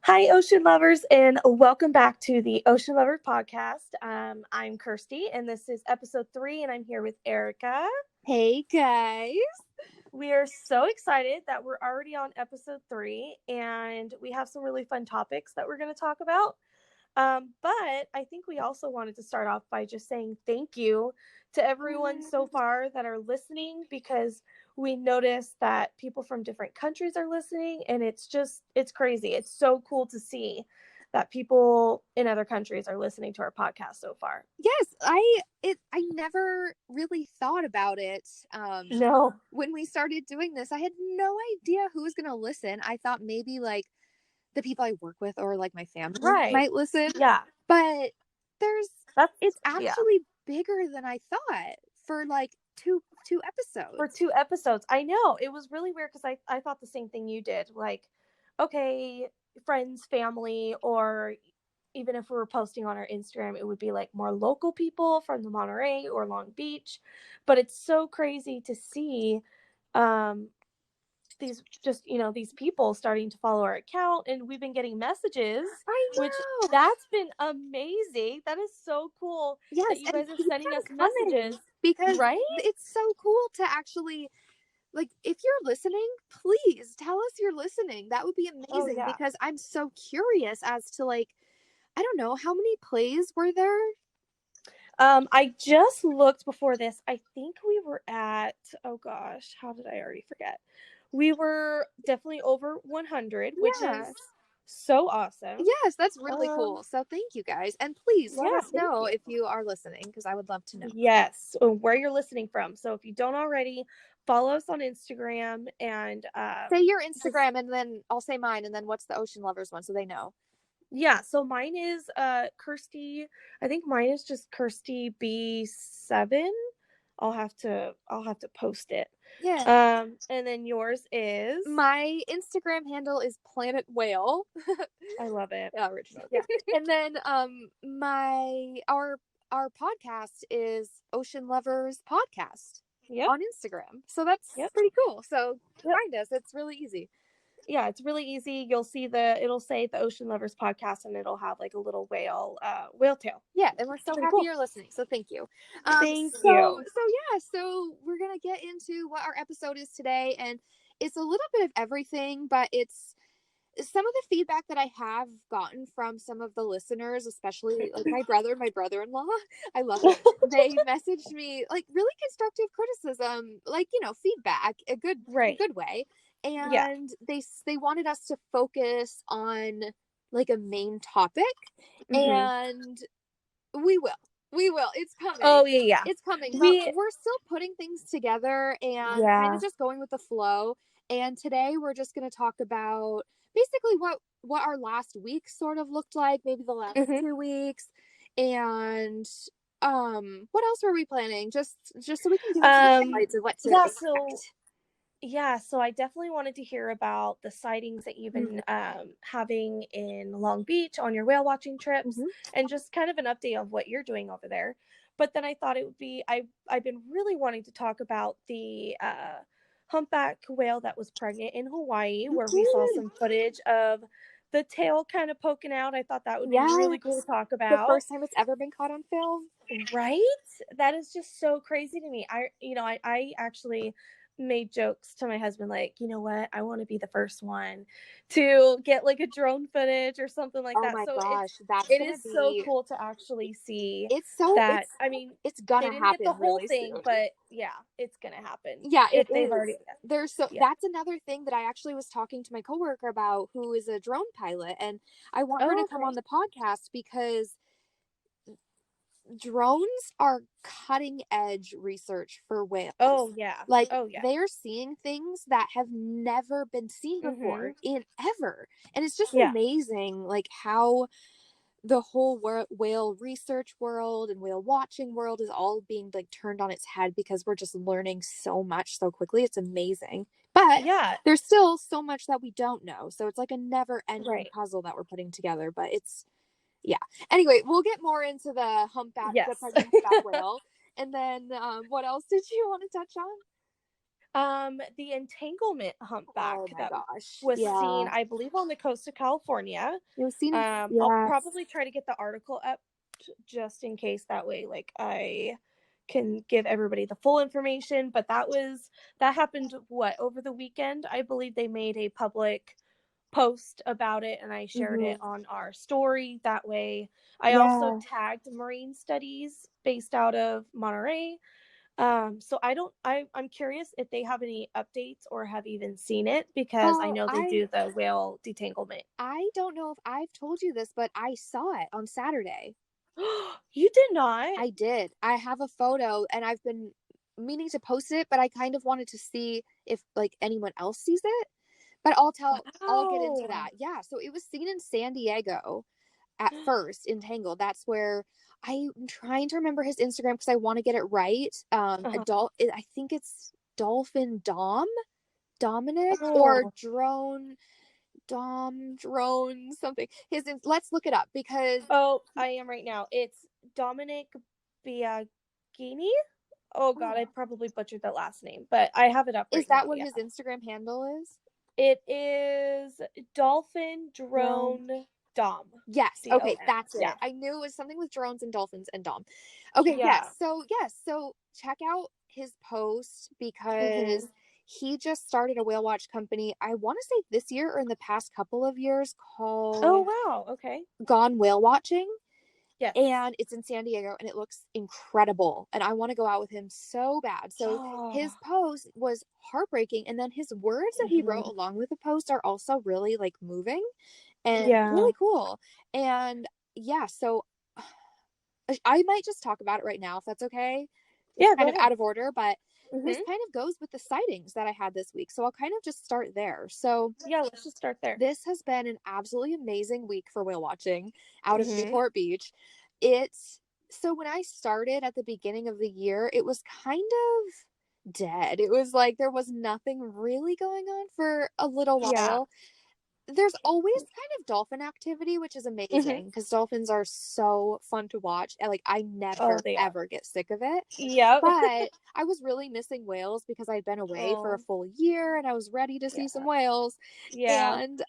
Hi, Ocean Lovers, and welcome back to the Ocean Lover podcast. I'm Kirstie, and this is episode 3, and I'm here with Erica. Hey, guys. We are so excited that we're already on episode 3, and we have some really fun topics that we're going to talk about. But I think we also wanted to start off by just saying thank you to everyone so far that are listening, because we noticed that people from different countries are listening, and it's crazy. It's so cool to see that people in other countries are listening to our podcast so far. Yes, I never really thought about it. No. When we started doing this, I had no idea who was going to listen. I thought maybe like the people I work with or like my family might listen. Yeah. But it's yeah. actually bigger than I thought for like two episodes. For 2 episodes. I know. It was really weird because I thought the same thing you did. Like, okay, friends, family, or even if we were posting on our Instagram, it would be like more local people from the Monterey or Long Beach. But it's so crazy to see these people starting to follow our account, and we've been getting messages. I know. Which that's been amazing. That is so cool. Yes, that you guys are sending us messages. Because right? It's so cool to actually, like, if you're listening, please tell us you're listening. That would be amazing. Because I'm so curious as to, like, I don't know, how many plays were there? I just looked before this. I think we were at, oh gosh, how did I already forget? We were definitely over 100, which is so awesome. Yes, that's really cool. So thank you guys. And please let us know if you are listening, because I would love to know. Yes, where you're listening from. So if you don't already, follow us on Instagram and say your Instagram, and then I'll say mine, and then what's the Ocean Lovers one so they know. Yeah, so mine is Kirstie. I think mine is just Kirstie B7. I'll have to post it. Yeah. And then yours is? My Instagram handle is Planet Whale. I love it. Yeah, original. Yeah. And then our podcast is Ocean Lovers Podcast on Instagram. So that's pretty cool. So find us. It's really easy. Yeah, it's really easy. You'll see it'll say the Ocean Lovers Podcast, and it'll have like a little whale tail. Yeah, and we're so happy you're listening. So thank you. Thank you. So we're gonna get into what our episode is today, and it's a little bit of everything, but it's some of the feedback that I have gotten from some of the listeners, especially like my brother and my brother-in-law. I love it. They messaged me like really constructive criticism, like, feedback, a good way. And they wanted us to focus on like a main topic, and we will. It's coming. Oh yeah. It's coming. We're still putting things together and kind of just going with the flow. And today we're just going to talk about basically what our last week sort of looked like, maybe the last 2 weeks, and what else were we planning? Just so we can give some highlights of what to expect. So I definitely wanted to hear about the sightings that you've been having in Long Beach on your whale watching trips, and just kind of an update of what you're doing over there. But then I thought it would be, I've been really wanting to talk about the humpback whale that was pregnant in Hawaii, where we saw some footage of the tail kind of poking out. I thought that would be really cool to talk about. The first time it's ever been caught on film. Right? That is just so crazy to me. I actually made jokes to my husband, like, you know what, I want to be the first one to get like a drone footage or something like that. Oh my gosh, it is so cool to actually see. It's so that I mean, it's gonna happen. Get the whole really thing, soon. but yeah, it's gonna happen. Yeah, if they've already. That's another thing that I actually was talking to my coworker about, who is a drone pilot, and I want her to come on the podcast because drones are cutting edge research for whales. They're seeing things that have never been seen before in ever, and it's just amazing, like how the whole whale research world and whale watching world is all being like turned on its head, because we're just learning so much so quickly. It's amazing, but there's still so much that we don't know, so it's like a never ending puzzle that we're putting together. But it's anyway, we'll get more into the humpback, the pregnant humpback whale. And then what else did you want to touch The entanglement humpback Oh my that gosh. was Yeah. seen, I believe, on the coast of California. It was seen. I'll Yes. probably try to get the article up just in case, that way like I can give everybody the full information, but that happened over the weekend. I believe they made a public post about it and I shared it on our story. That way I also Yeah. tagged marine studies based out of Monterey. So I'm curious if they have any updates or have even seen it, because I Well, know they do the whale detanglement. I don't know if I've told you this, but I saw it on Saturday. You did not? I did. I have a photo and I've been meaning to post it, but I kind of wanted to see if like anyone else sees it. But I'll get into Wow. that. Yeah, so it was seen in San Diego at first in Tangled. That's where I'm trying to remember his Instagram because I want to get it right. I think it's Dolphin Dominic or Oh. Drone something. Let's look it up because Oh, I am right now. It's Dominic Biagini. Oh God, I probably butchered that last name, but I have it up is right that now. what Yeah. his Instagram handle is? It is Dolphin Drone. Drone Dom. Yes. Okay, DOM. that's it. Yeah. I knew it was something with drones and dolphins and Dom. Okay, Yeah. yes. So check out his post because Mm-hmm. he just started a whale watch company. I want to say this year or in the past couple of years Oh called wow. Okay. Gone Whale Watching. Yes. And it's in San Diego and it looks incredible. And I want to go out with him so bad. So Oh. his post was heartbreaking. And then his words that he wrote Mm-hmm. along with the post are also really like moving and Yeah. really cool. And yeah, so I might just talk about it right now if that's okay. It's Yeah. Go kind of ahead. out of order, but this Mm-hmm. kind of goes with the sightings that I had this week. So I'll kind of just start there. So Yeah. Let's just start there. this has been an absolutely amazing week for whale watching out of Mm-hmm. Newport Beach. It's so when I started at the beginning of the year, it was kind of dead. It was like there was nothing really going on for a little Yeah. while. There's always kind of dolphin activity, which is Mm-hmm. amazing because dolphins are so fun to watch. And like I Oh, never they are. ever get sick of it. Yep. But I was really missing whales because I'd been away for a Oh. full year and I was ready to see Yeah. some whales. Yeah. And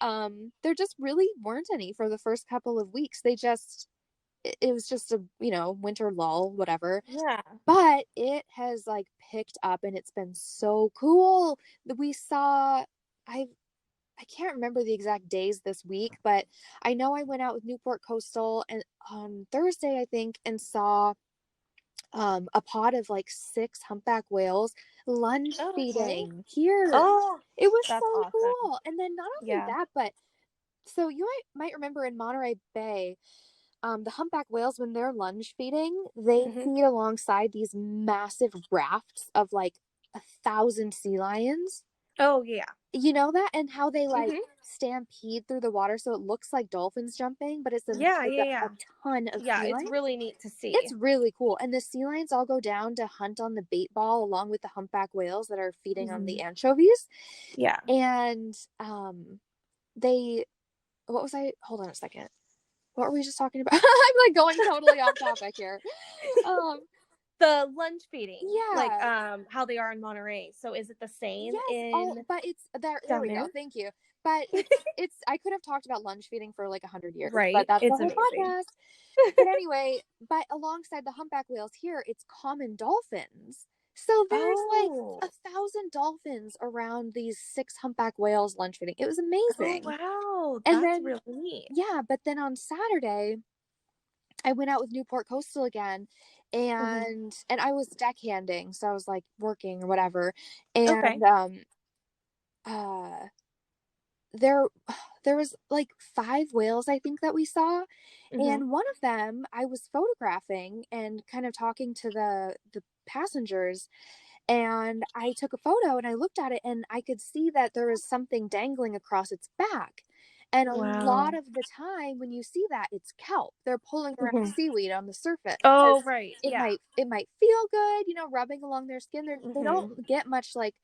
there just really weren't any for the first couple of weeks. It was just a, winter lull, whatever. Yeah. But it has like picked up and it's been so cool. We saw I can't remember the exact days this week, but I know I went out with Newport Coastal and on Thursday, I think, and saw a pod of like 6 humpback whales lunge Oh, okay. feeding here. Oh, It was that's so awesome. cool. And then not only Yeah. that, but so you might remember in Monterey Bay, the humpback whales, when they're lunge feeding, they Mm-hmm. feed alongside these massive rafts of like 1,000 sea lions. Oh, yeah. You know that? And how they like Mm-hmm. stampede through the water so it looks like dolphins jumping, but it's Yeah, like yeah, a yeah. ton of Yeah, sea it's lions. really neat to see. It's really cool. And the sea lions all go down to hunt on the bait ball along with the humpback whales that are feeding on Mm-hmm. the anchovies. Yeah. And they what was I hold on a second. What were we just talking about? I'm like going totally off topic here. Um The lunge feeding, like yeah. how they are in Monterey. So is it the same Yes. Oh, in but it's there down we there? go. Thank you. But it's I could have talked about lunge feeding for like 100 years, but Right. that's the It's whole amazing. podcast. But anyway, but alongside the humpback whales here, it's common dolphins. So there's like Oh. 1,000 dolphins around these 6 humpback whales lunch feeding. It was Oh, amazing. wow. And That's then really neat. yeah, but then on Saturday, I went out with Newport Coastal again Mm-hmm. and I was deckhanding, so I was like working or whatever. Okay. And uh there there was like 5 whales I think that we saw, Mm-hmm. and one of them I was photographing and kind of talking to the passengers, and I took a photo and I looked at it and I could see that there was something dangling across its back. And a lot Wow. of the time when you see that, it's kelp. They're pulling around Mm-hmm. seaweed on the surface because Oh, right. Yeah. it might feel good, rubbing along their skin. They Mm-hmm. don't get much like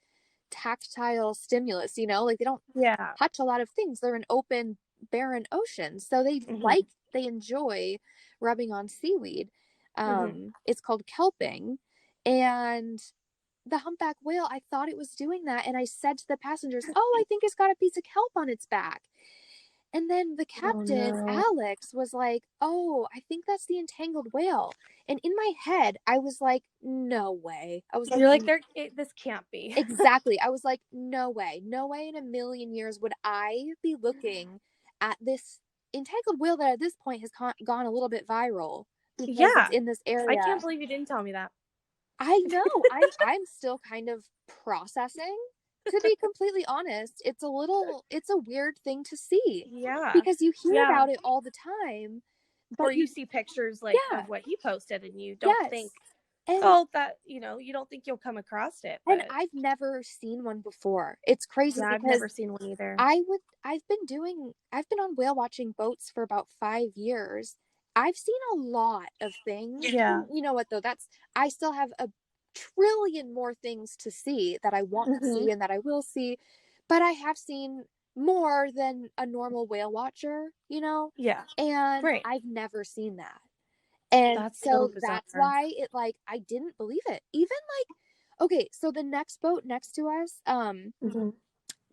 tactile stimulus, like they don't Yeah. touch a lot of things. They're an open, barren ocean. So Mm-hmm. they enjoy rubbing on seaweed. Mm-hmm. It's called kelping. And the humpback whale, I thought it was doing that. And I said to the passengers, oh, I think it's got a piece of kelp on its back. And then the captain, Alex, was like, oh, I think that's the entangled whale. And in my head, I was like, no way. I was like, you're like, this can't be. Exactly. I was like, no way. No way in a million years would I be looking at this entangled whale that at this point has gone a little bit viral because it's in this area. I can't believe you didn't tell me that. I know. I'm still kind of processing. To be completely honest, it's a weird thing to see. Yeah. Because you hear about it all the time. But or you see pictures like of what he posted and you don't think, that, you don't think you'll come across it. But... And I've never seen one before. It's crazy because I've never seen one either. I've been on whale watching boats for about 5 years. I've seen a lot of things. Yeah. You know what though? I still have a trillion more things to see that I want to see and that I will see, but I have seen more than a normal whale watcher, Yeah. And I've never seen that. And that's why it I didn't believe it. Even okay, so the next boat next to us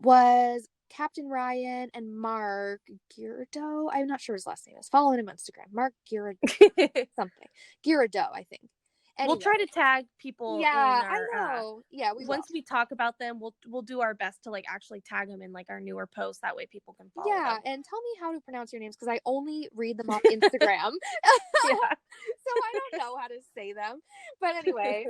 was Captain Ryan and Mark Girardeau. I'm not sure his last name is. Following him on Instagram. Mark Girardeau something. Girardeau, I think. Anyway. We'll try to tag people. Yeah, I know. Yeah, once we talk about them, we'll do our best to actually tag them in our newer posts. That way people can follow. Yeah, them. And tell me how to pronounce your names because I only read them off Instagram. So I don't know how to say them. But anyway,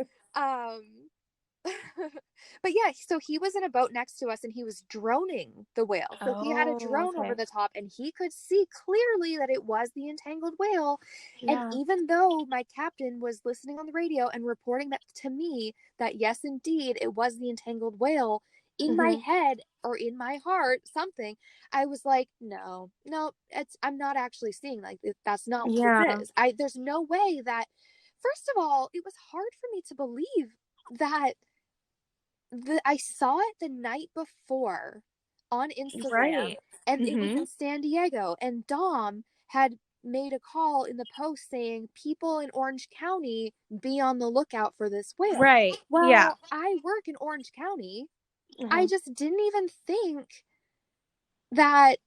but yeah, so he was in a boat next to us and he was droning the whale. So he had a drone over the top and he could see clearly that it was the entangled whale. Yeah. And even though my captain was listening on the radio and reporting that to me that yes, indeed, it was the entangled whale, in my head or in my heart, something, I was like, no, I'm not actually seeing that's not what it is. There's no way that, first of all, it was hard for me to believe that I saw it the night before on Instagram and it was in San Diego and Dom had made a call in the post saying people in Orange County be on the lookout for this whale. Right. Well, I work in Orange County. I just didn't even think that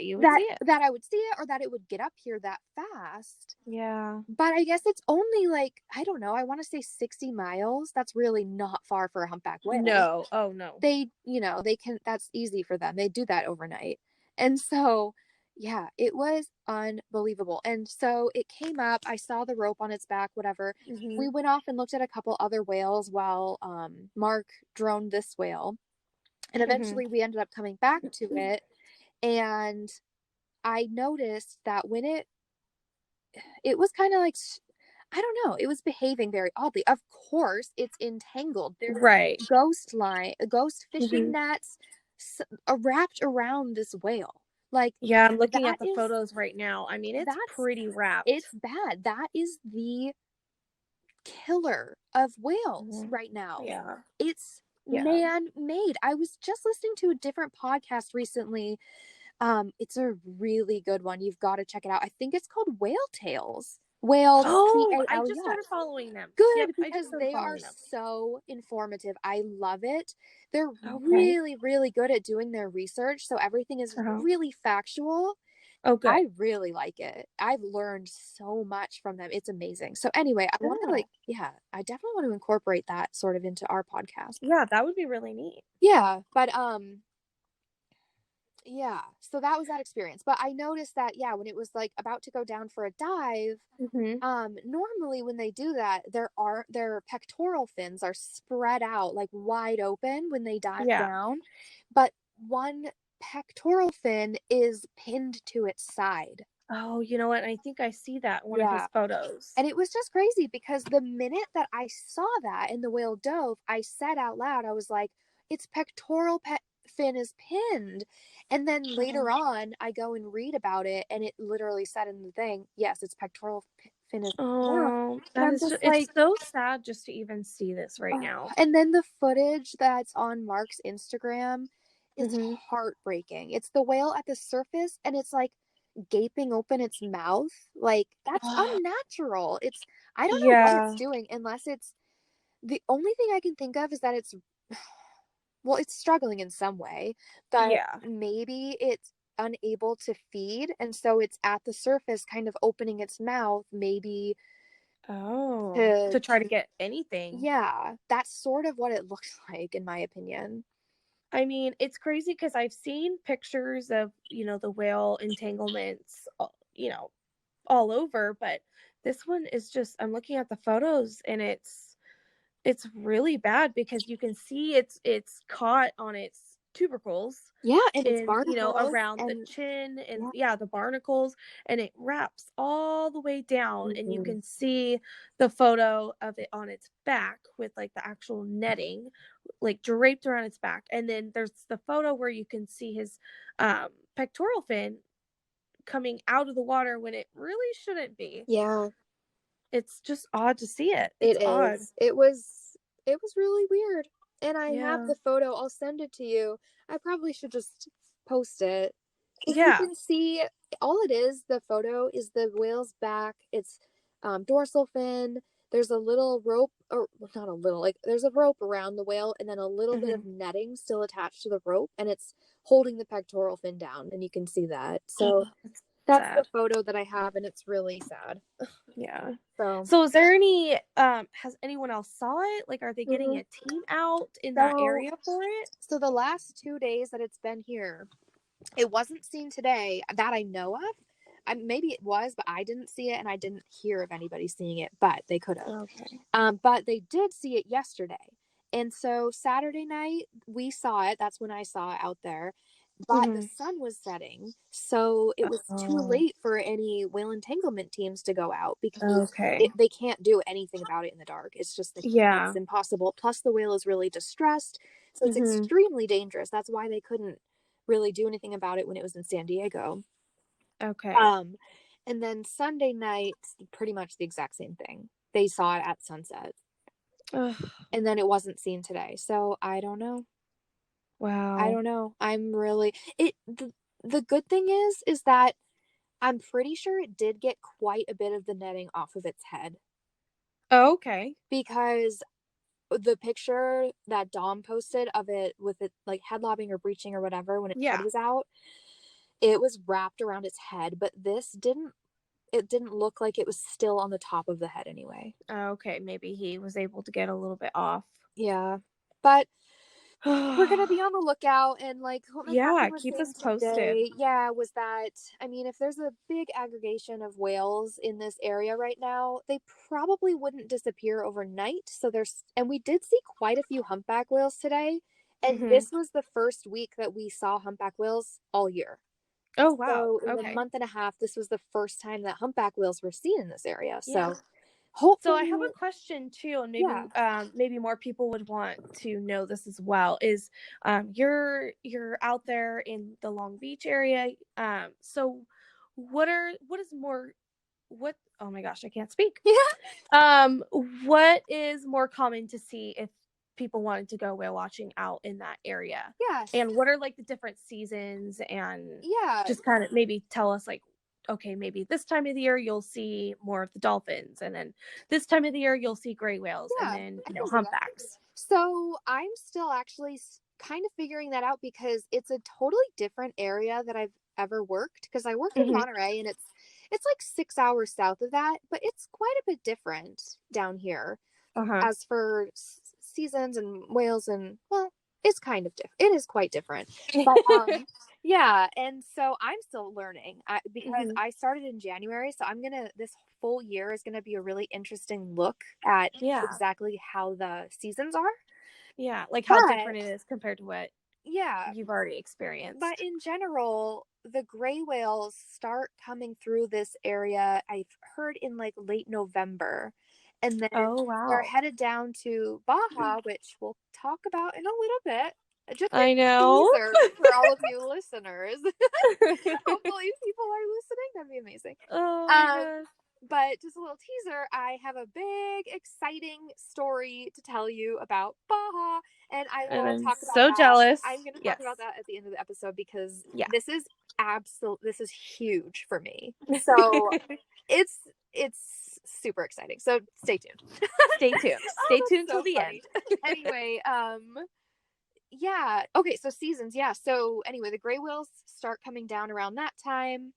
you would see it. That I would see it or that it would get up here that fast. Yeah. But I guess it's only I don't know, I want to say 60 miles. That's really not far for a humpback whale. No. Oh, no. They, they can, that's easy for them. They do that overnight. And so, yeah, it was unbelievable. And so it came up, I saw the rope on its back, whatever. We went off and looked at a couple other whales while Mark droned this whale. And eventually we ended up coming back to it. And I noticed that when it was kind of I don't know, it was behaving very oddly. Of course, it's entangled. There's ghost fishing nets wrapped around this whale. Yeah, I'm looking at the photos right now. I mean, it's pretty wrapped. It's bad. That is the killer of whales right now. Yeah. It's man-made. I was just listening to a different podcast recently. It's a really good one. You've got to check it out. I think it's called Whale Tales. Whales. Oh, I just started following them. Good, because they are so informative. I love it. They're really, really good at doing their research. So everything is really factual. Oh, good. I really like it. I've learned so much from them. It's amazing. So anyway, I want to I definitely want to incorporate that sort of into our podcast. Yeah, that would be really neat. Yeah, but yeah, so that was that experience. But I noticed that when it was about to go down for a dive, normally when they do that, their pectoral fins are spread out wide open when they dive down, but one pectoral fin is pinned to its side. Oh, you know what? I think I see that in one of his photos. And it was just crazy because the minute that I saw that and the whale dove, I said out loud, I was like, its pectoral fin is pinned. And then later on, I go and read about it, and it literally said in the thing, yes, its pectoral fin is. Oh, it's so sad just to even see this right now. And then the footage that's on Mark's Instagram is heartbreaking. It's the whale at the surface, and it's gaping open its mouth. That's unnatural. I don't know what it's doing unless it's The only thing I can think of is that it's struggling in some way, but maybe it's unable to feed, and so it's at the surface kind of opening its mouth, maybe to try to get anything. Yeah, that's sort of what it looks like, in my opinion. I mean, it's crazy because I've seen pictures of, the whale entanglements, all over, but this one is just, I'm looking at the photos and it's really bad because you can see it's caught on its tubercles. Yeah, and it's around the chin and the barnacles, and it wraps all the way down, and you can see the photo of it on its back with like the actual netting like draped around its back, and then there's the photo where you can see his pectoral fin coming out of the water when it really shouldn't be. Yeah. It's just odd to see it. It's odd. It was really weird. And I have the photo. I'll send it to you. I probably should just post it. If you can see, all it is, the photo is the whale's back. It's dorsal fin. There's a little rope, or not a little, like there's a rope around the whale, and then a little bit of netting still attached to the rope, and it's holding the pectoral fin down, and you can see that. So that's sad. The photo that I have, and it's really sad. Yeah. So is there any has anyone else saw it? Like, are they getting a team out in that area for it? So the last 2 days that it's been here, it wasn't seen today that I know of. Maybe it was, but I didn't see it, and I didn't hear of anybody seeing it, but they could have. Okay. But they did see it yesterday. And so Saturday night, we saw it. That's when I saw it out there. But the sun was setting, so it was too late for any whale entanglement teams to go out because they can't do anything about it in the dark. It's just it's impossible. Plus, the whale is really distressed, so it's extremely dangerous. That's why they couldn't really do anything about it when it was in San Diego. Okay. And then Sunday night, pretty much the exact same thing. They saw it at sunset. Ugh. And then it wasn't seen today, so I don't know. Wow. I don't know. I'm really the good thing is that I'm pretty sure it did get quite a bit of the netting off of its head. Oh, okay. Because the picture that Dom posted of it with it like head lobbing or breaching or whatever when its head was out, it was wrapped around its head, but this didn't look like it was still on the top of the head anyway. Okay, maybe he was able to get a little bit off. Yeah. But we're gonna be on the lookout, and like what my captain was keep saying us posted. Today, was that I mean, if there's a big aggregation of whales in this area right now, they probably wouldn't disappear overnight. So and we did see quite a few humpback whales today, and this was the first week that we saw humpback whales all year. Oh wow! So in a month and a half, this was the first time that humpback whales were seen in this area. So. So I have a question too, and maybe more people would want to know this as well. Is you're out there in the Long Beach area? So what oh my gosh, I can't speak. What is more common to see if people wanted to go whale watching out in that area? Yes. And what are like the different seasons, and just kind of maybe tell us like, okay, maybe this time of the year you'll see more of the dolphins, and then this time of the year you'll see gray whales, and then humpbacks. So I'm still actually kind of figuring that out because it's a totally different area that I've ever worked, because I worked in Monterey, and it's like 6 hours south of that, but it's quite a bit different down here as for seasons and whales, and well, it's kind of different. It is quite different. But yeah, and so I'm still learning because I started in January, so this full year is gonna be a really interesting look at exactly how the seasons are. Yeah, like how different it is compared to what you've already experienced. But in general, the gray whales start coming through this area, I've heard, in like late November. And then they're headed down to Baja, which we'll talk about in a little bit. Just a teaser for all of you listeners. Hopefully people are listening. That'd be amazing. Oh my gosh. But just a little teaser, I have a big, exciting story to tell you about Baja, and I'm so jealous. I'm going to talk about that at the end of the episode, because this is huge for me. So it's super exciting. So stay tuned. Stay tuned. Stay tuned till the funny. end. Anyway, yeah. Okay, so seasons, yeah. So anyway, the gray whales start coming down around that time.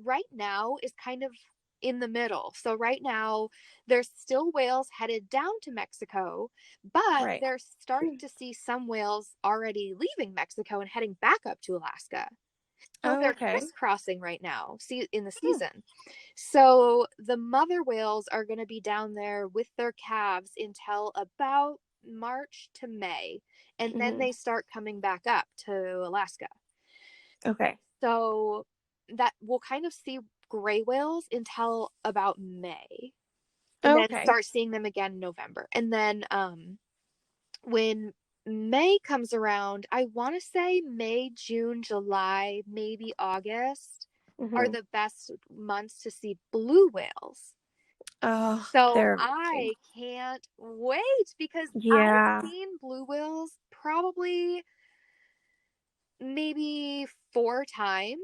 Right now is kind of in the middle. So right now there's still whales headed down to Mexico, but they're starting to see some whales already leaving Mexico and heading back up to Alaska. So they're crisscrossing right now, in the season. So the mother whales are going to be down there with their calves until about March to May, and then they start coming back up to Alaska. Okay. So that we'll kind of see gray whales until about May, and then start seeing them again in November. And then when May comes around, I want to say May, June, July, maybe August are the best months to see blue whales. Oh, so I can't wait, because I've seen blue whales probably maybe 4 times.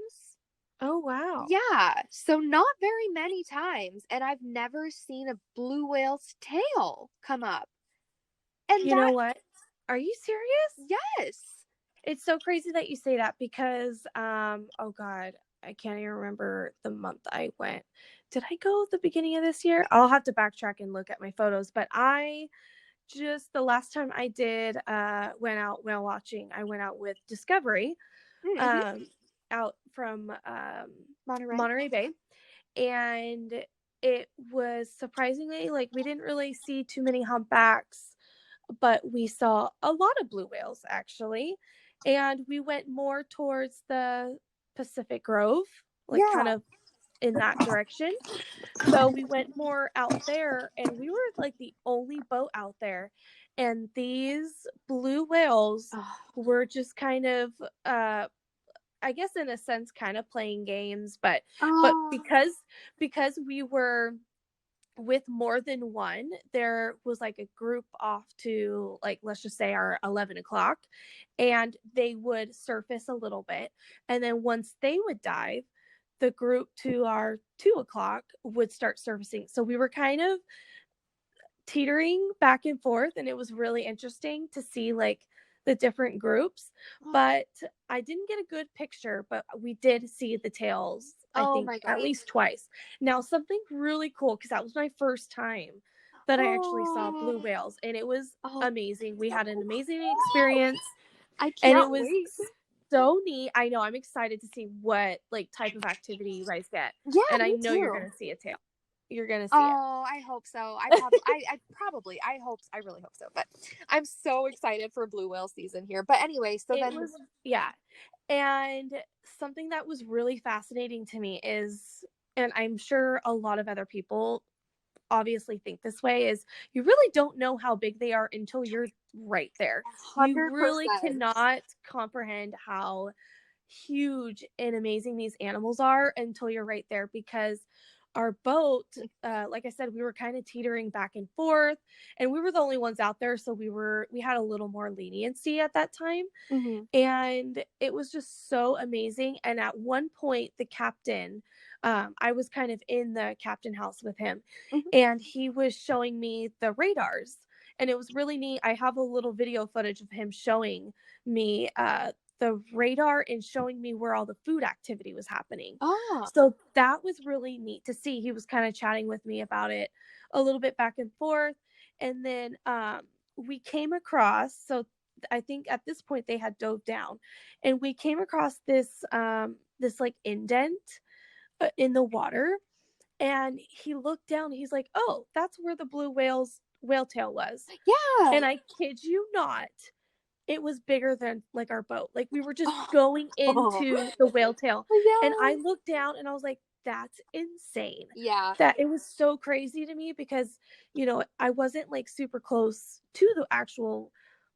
Oh, wow. Yeah. So not very many times. And I've never seen a blue whale's tail come up. And you know what? Are you serious? Yes. It's so crazy that you say that, because, oh God, I can't even remember the month I went. Did I go at the beginning of this year? I'll have to backtrack and look at my photos, but the last time I did, went out whale watching, I went out with Discovery, out from, Monterey Bay. And it was surprisingly, like, we didn't really see too many humpbacks, but we saw a lot of blue whales, actually. And we went more towards the Pacific Grove, like kind of in that direction. So we went more out there, and we were like the only boat out there. And these blue whales were just kind of, I guess in a sense, kind of playing games, but because we were with more than one, there was like a group off to, like, let's just say our 11 o'clock, and they would surface a little bit, and then once they would dive, the group to our 2 o'clock would start surfacing. So we were kind of teetering back and forth, and it was really interesting to see like the different groups, but I didn't get a good picture, but we did see the tails, I think, at least twice. Now, something really cool, because that was my first time that I actually saw blue whales, and it was amazing. We had an amazing experience. I can't wait. So neat. I know. I'm excited to see what like type of activity you guys get. Yeah, and I know you're gonna see a tail. You're gonna see it. Oh, I hope so. I really hope so. But I'm so excited for blue whale season here. But anyway, so and something that was really fascinating to me is, and I'm sure a lot of other people obviously think this way, is you really don't know how big they are until you're right there. 100%. You really cannot comprehend how huge and amazing these animals are until you're right there, because our boat, like I said, we were kind of teetering back and forth, and we were the only ones out there, so we had a little more leniency at that time. And it was just so amazing. And at one point, the captain, I was kind of in the captain house with him, and he was showing me the radars, and it was really neat. I have a little video footage of him showing me the radar and showing me where all the food activity was happening. So that was really neat to see. He was kind of chatting with me about it a little bit back and forth. And then we came across, so I think at this point they had dove down, and we came across this this like indent in the water, and he looked down, he's like, oh, that's where the blue whale tail was. Yeah. And I kid you not, it was bigger than like our boat. Like we were just going into the whale tail. And I looked down and I was like, that's insane. Yeah. That it was so crazy to me, because, you know, I wasn't like super close to the actual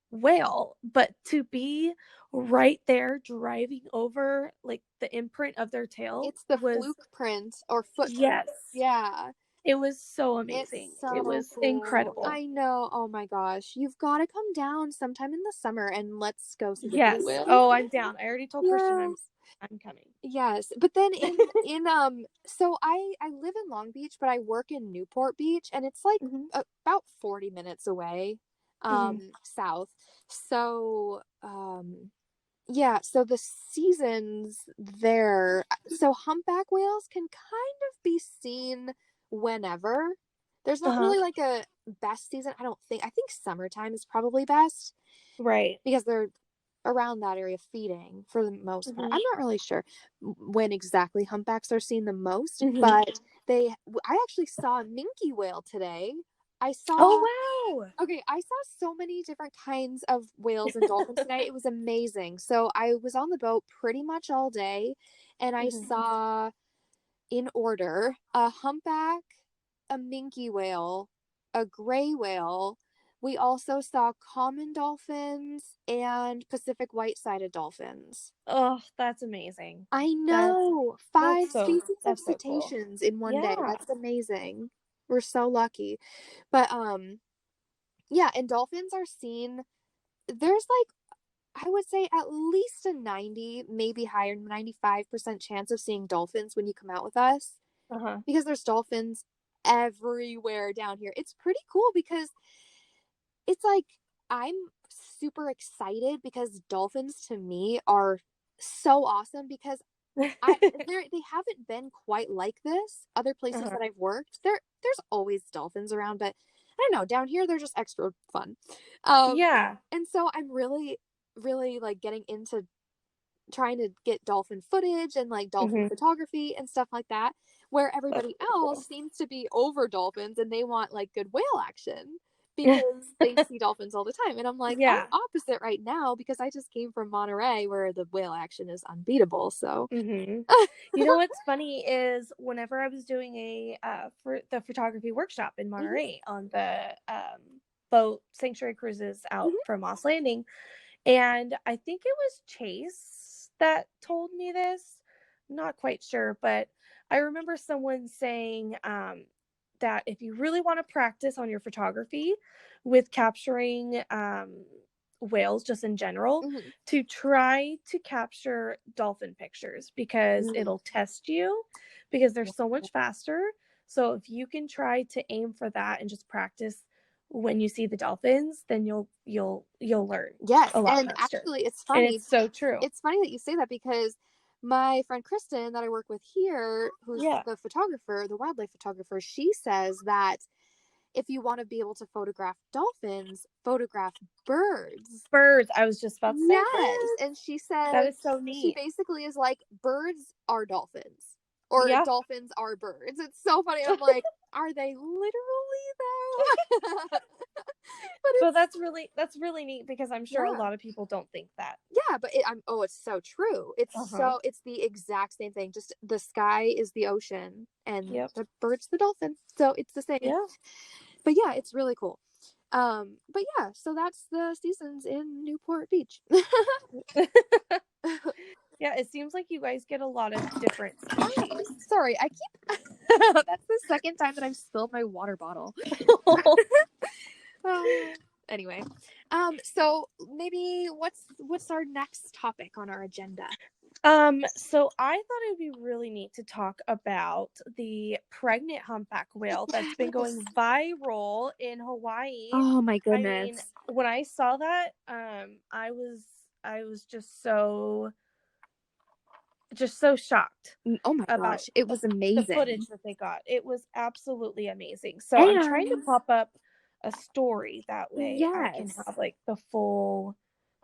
whale, but to be right there driving over like the imprint of their tail. It's the fluke print or footprint. Yes. Yeah. It was so amazing. It was incredible. I know. Oh my gosh. You've got to come down sometime in the summer and let's go see the blue whale. Oh, I'm down. I already told Christian I'm coming. Yes. But then so I live in Long Beach, but I work in Newport Beach, and it's like about 40 minutes away, south. So, yeah, so the seasons there, so humpback whales can kind of be seen whenever. There's not really like a best season, I don't think. I think summertime is probably best. Right. Because they're around that area feeding for the most part. I'm not really sure when exactly humpbacks are seen the most, but I actually saw a minke whale today. Oh, wow. Okay, I saw so many different kinds of whales and dolphins today. It was amazing. So I was on the boat pretty much all day, and I saw, in order, a humpback, a minke whale, a gray whale. We also saw common dolphins and Pacific white-sided dolphins. Oh, that's amazing. I know. Five species of That's so cool. cetaceans in one day. Yeah. That's amazing. We're so lucky. But yeah, and dolphins are seen. There's like, I would say at least a 90, maybe higher, 95% chance of seeing dolphins when you come out with us. Because there's dolphins everywhere down here. It's pretty cool because it's like I'm super excited because dolphins to me are so awesome because they haven't been quite like this other places that I've worked. There's always dolphins around, but I don't know, down here they're just extra fun. Yeah. And so I'm really like getting into trying to get dolphin footage and like dolphin photography and stuff like that, where everybody else seems to be over dolphins and they want like good whale action because they see dolphins all the time. And I'm like, I'm opposite right now because I just came from Monterey where the whale action is unbeatable. So You know what's funny is whenever I was doing for the photography workshop in Monterey on the boat Sanctuary Cruises out from Moss Landing, and I think it was Chase that told me this. I'm not quite sure, but I remember someone saying that if you really want to practice on your photography with capturing whales just in general, to try to capture dolphin pictures because it'll test you because they're so much faster. So if you can try to aim for that and just practice when you see the dolphins, then you'll learn. Yes, a lot and faster. actually it's And funny. it's so true. It's funny that you say that because my friend Kristen that I work with here, who's the photographer, the wildlife photographer, she says that if you want to be able to photograph dolphins, photograph birds. Birds. I was just about to say birds. And she said that is so neat. She basically is like, birds are dolphins. Or dolphins are birds. It's so funny. I'm like, are they literally though? So that's really neat because I'm sure a lot of people don't think that. Yeah, but it's so true. It's it's the exact same thing. Just the sky is the ocean and the bird's the dolphin. So it's the same. Yeah. But yeah, it's really cool. But yeah, so that's the seasons in Newport Beach. Yeah, it seems like you guys get a lot of different species. Sorry, I keep that's the second time that I've spilled my water bottle. Anyway, so maybe what's our next topic on our agenda? So I thought it would be really neat to talk about the pregnant humpback whale that's been going viral in Hawaii. Oh my goodness. I mean, when I saw that, I was just so shocked. Oh my gosh, it was amazing. The footage that they got. It was absolutely amazing. So I'm trying to pop up a story that way I can have like the full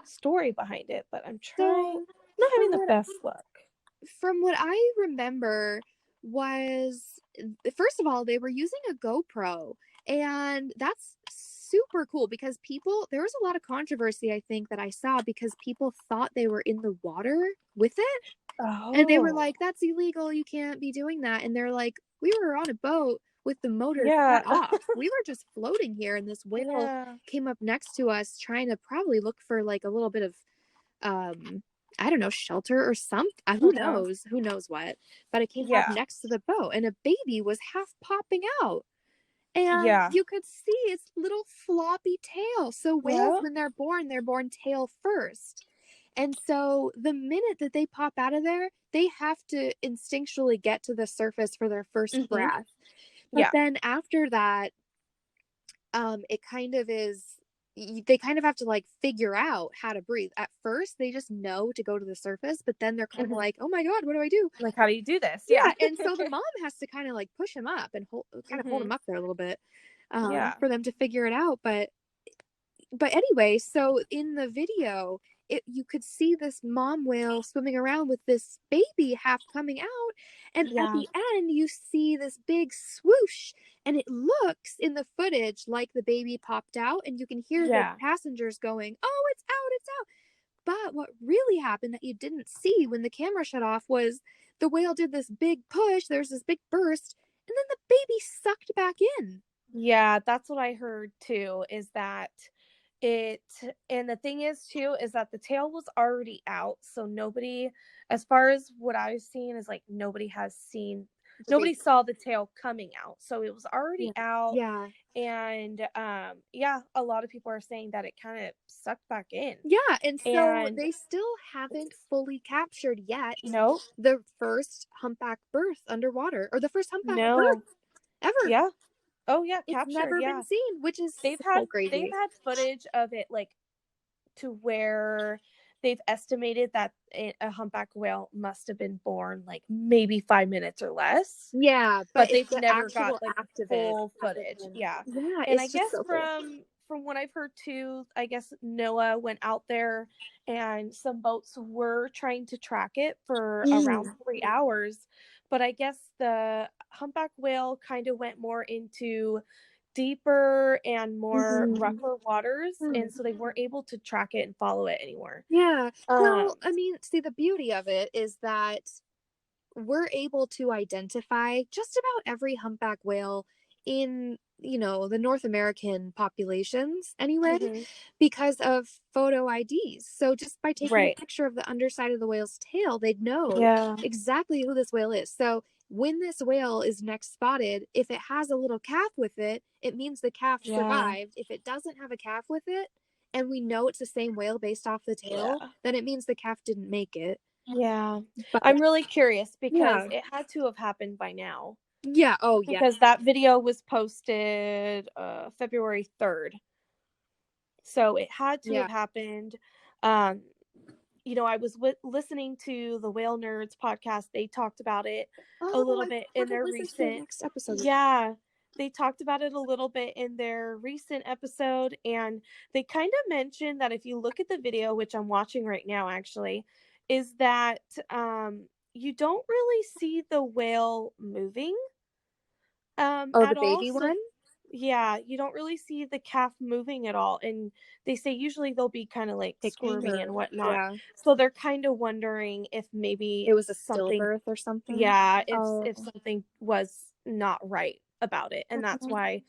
story behind it, but I'm trying not having the best luck. From what I remember was, first of all, they were using a GoPro, and that's super cool because there was a lot of controversy, I think, that I saw because people thought they were in the water with it. And they were like, that's illegal, you can't be doing that. And they're like, we were on a boat with the motor shut off. We were just floating here, and this whale came up next to us trying to probably look for like a little bit of I don't know, shelter or something. Who knows what. But it came up next to the boat, and a baby was half popping out. And you could see its little floppy tail. So whales, when they're born tail first. And so the minute that they pop out of there, they have to instinctually get to the surface for their first breath. But then after that, it kind of is, they kind of have to like figure out how to breathe. At first, they just know to go to the surface, but then they're kind of like, oh my God, what do I do? Like, how do you do this? Yeah. And so the mom has to kind of like push him up and hold him up there a little bit, for them to figure it out. But anyway, so in the video, you could see this mom whale swimming around with this baby half coming out, and at the end you see this big swoosh, and it looks in the footage like the baby popped out, and you can hear the passengers going, "Oh, it's out, it's out." But what really happened that you didn't see when the camera shut off was the whale did this big push, there's this big burst, and then the baby sucked back in. Yeah, that's what I heard too, is that and the thing is too, is that the tail was already out. So nobody, as far as what I've seen, is like nobody saw the tail coming out. So it was already out. Yeah. And a lot of people are saying that it kind of sucked back in. Yeah, and so they still haven't fully captured yet the first humpback birth underwater, or the first humpback birth ever. Yeah. Oh yeah, it's captured. Never been seen, which is so crazy. They've had footage of it, like, to where they've estimated that a humpback whale must have been born like maybe 5 minutes or less. Yeah, but they've never got like full footage. Yeah, and I guess so from what I've heard too, I guess NOAA went out there and some boats were trying to track it for around 3 hours. But I guess the humpback whale kind of went more into deeper and more rougher waters, and so they weren't able to track it and follow it anymore. Yeah. Well, I mean, see, the beauty of it is that we're able to identify just about every humpback whale in, the North American populations anyway, because of photo IDs. So just by taking a picture of the underside of the whale's tail, they'd know exactly who this whale is. So when this whale is next spotted, if it has a little calf with it, it means the calf survived. If it doesn't have a calf with it, and we know it's the same whale based off the tail, then it means the calf didn't make it. Yeah. But I'm really curious because it had to have happened by now. Yeah. Oh, yeah. Because that video was posted February 3rd. So it had to have happened. I was listening to the Whale Nerds podcast. They talked about it a little bit in their recent next episode. Yeah. They talked about it a little bit in their recent episode, and they kind of mentioned that if you look at the video, which I'm watching right now actually, is that you don't really see the whale moving at the baby all. one? Yeah, you don't really see the calf moving at all. And they say usually they'll be kind of like squirming and whatnot. Yeah. So they're kind of wondering if maybe it was a stillbirth or something. Yeah, if something was not right about it. And that's why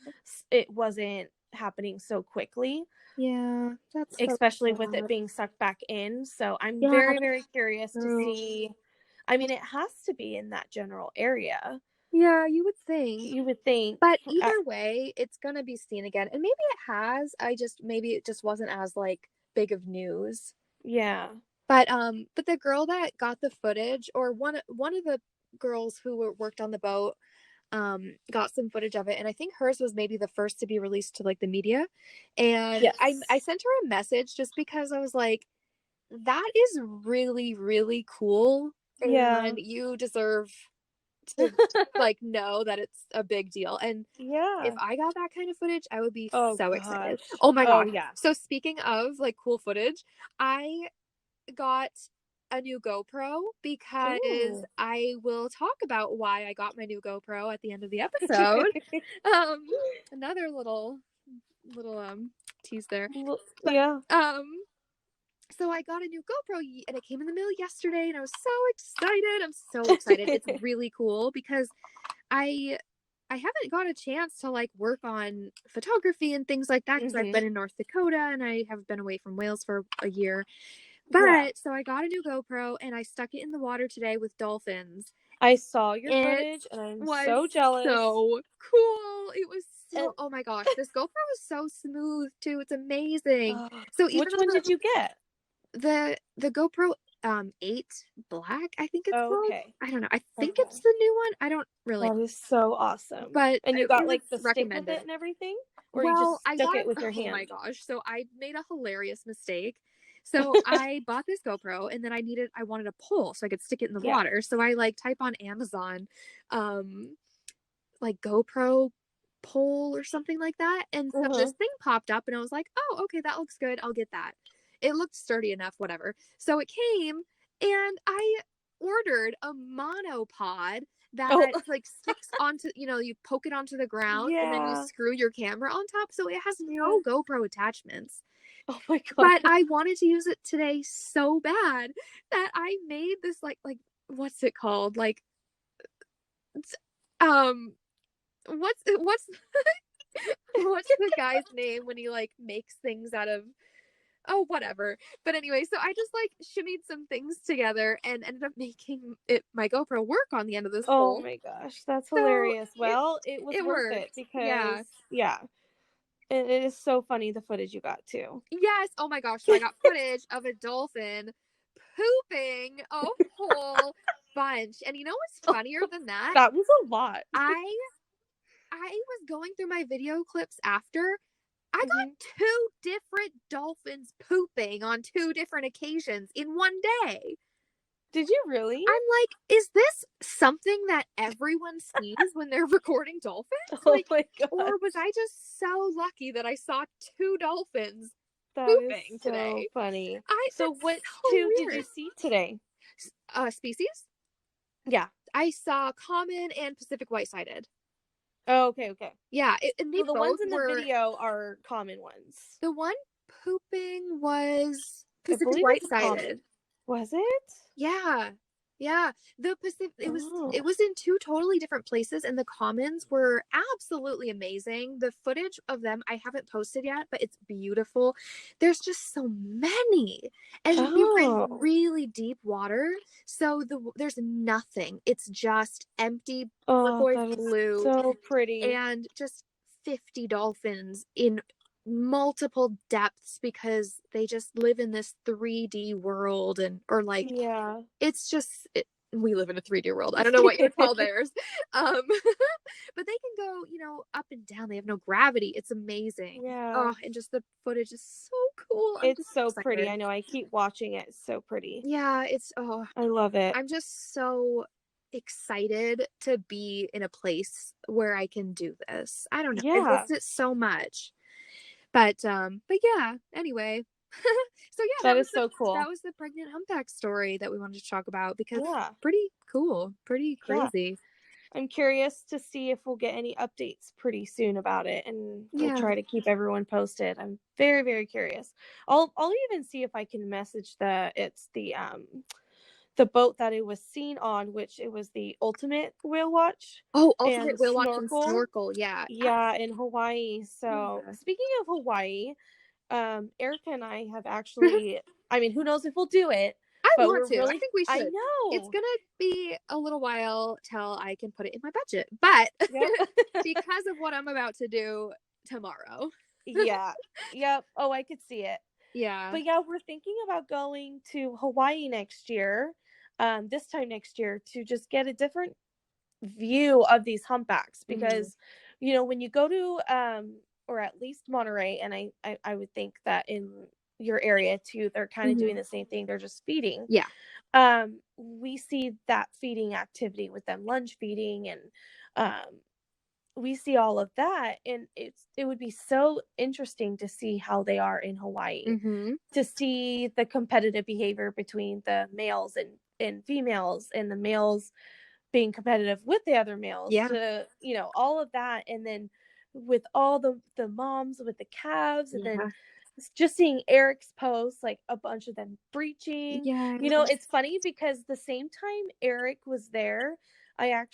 it wasn't happening so quickly. Yeah, that's especially with it being sucked back in. So I'm very, very curious to see. I mean, it has to be in that general area. Yeah, you would think. But either way, it's going to be seen again. And maybe it has. Maybe it just wasn't as like big of news. Yeah. But the girl that got the footage, or one of the girls who worked on the boat, got some footage of it, and I think hers was maybe the first to be released to like the media. And I sent her a message just because I was like, that is really, really cool. Yeah. And you deserve to like know that it's a big deal. And if I got that kind of footage, I would be so excited. Oh my god. Yeah. So speaking of like cool footage, I got a new GoPro because I will talk about why I got my new GoPro at the end of the episode. Another little tease there. But, so I got a new GoPro and it came in the mail yesterday, and I was so excited. I'm so excited. It's really cool because I haven't got a chance to like work on photography and things like that because I've been in North Dakota and I have been away from Wales for a year. But so I got a new GoPro and I stuck it in the water today with dolphins. I saw your footage and I'm so jealous. So cool. It was so, oh my gosh, this GoPro is so smooth too. It's amazing. So which one did you get? the GoPro 8 Black, I think it's called. Okay. I don't know. I think it's the new one. I don't really. That is so awesome. But And you got it was like the stick with recommended. it and everything? Or you Well, just I stuck got it with your oh my hand? gosh. So I made a hilarious mistake. So I bought this GoPro and then I wanted a pole so I could stick it in the water. So I like type on Amazon like GoPro pole or something like that. And so this thing popped up and I was like, oh, okay, that looks good. I'll get that. It looked sturdy enough, whatever. So it came and I ordered a monopod that like sticks onto, you poke it onto the ground and then you screw your camera on top. So it has no GoPro attachments. Oh my god. But I wanted to use it today so bad that I made this like what's it called? Like what's what's the guy's name when he like makes things out of whatever. But anyway, so I just like shimmied some things together and ended up making it my GoPro work on the end of this pole. Oh my gosh, that's hilarious. Well, it was worth it because and it is so funny the footage you got too. Yes. Oh my gosh. So I got footage of a dolphin pooping a whole bunch. And you know what's funnier than that? That was a lot. I was going through my video clips after. I got 2 different dolphins pooping on 2 different occasions in one day. Did you really? I'm like, is this something that everyone sees when they're recording dolphins? Oh my god. Or was I just so lucky that I saw 2 dolphins that pooping is so today? Funny. So what so 2 weird. Did you see today? Species? Yeah. I saw common and Pacific white-sided. Oh, okay. Yeah, and the ones in the video are common ones. The one pooping was Pacific white-sided. Was it? Yeah. The Pacific it was in 2 totally different places and the commons were absolutely amazing. The footage of them I haven't posted yet, but it's beautiful. There's just so many. And we were in really deep water, so there's nothing. It's just empty turquoise blue. So pretty. And just 50 dolphins in multiple depths because they just live in this 3D world it's just we live in a 3D world. I don't know what you would call theirs. But they can go, up and down. They have no gravity. It's amazing. Yeah. And just the footage is so cool. It's so excited. Pretty. I know. I keep watching it. It's so pretty. Yeah, I love it. I'm just so excited to be in a place where I can do this. I don't know. Yeah. I miss it so much. But yeah, anyway. So yeah, that is so cool. That was the pregnant humpback story that we wanted to talk about because it's pretty cool, pretty crazy. I'm curious to see if we'll get any updates pretty soon about it, and we'll try to keep everyone posted. I'm very, very curious. I'll even see if I can message the boat that it was seen on, which it was the Ultimate Whale Watch. Oh, Ultimate Whale Watch and Snorkel, yeah. Yeah, in Hawaii. So speaking of Hawaii, Erica and I have actually, I mean, who knows if we'll do it. I want to. I think we should. I know. It's going to be a little while till I can put it in my budget. But because of what I'm about to do tomorrow. Yeah. Yep. Oh, I could see it. Yeah. But yeah, we're thinking about going to Hawaii next year, this time next year, to just get a different view of these humpbacks. Because, when you go to, or at least Monterey, and I would think that in your area too, they're kind of doing the same thing. They're just feeding. Yeah. We see that feeding activity with them, lunge feeding, and we see all of that, and it would be so interesting to see how they are in Hawaii, to see the competitive behavior between the males and females, and the males being competitive with the other males, to all of that, and then with all the moms with the calves, and then just seeing Eric's posts, like a bunch of them breaching. It's funny because the same time Eric was there, I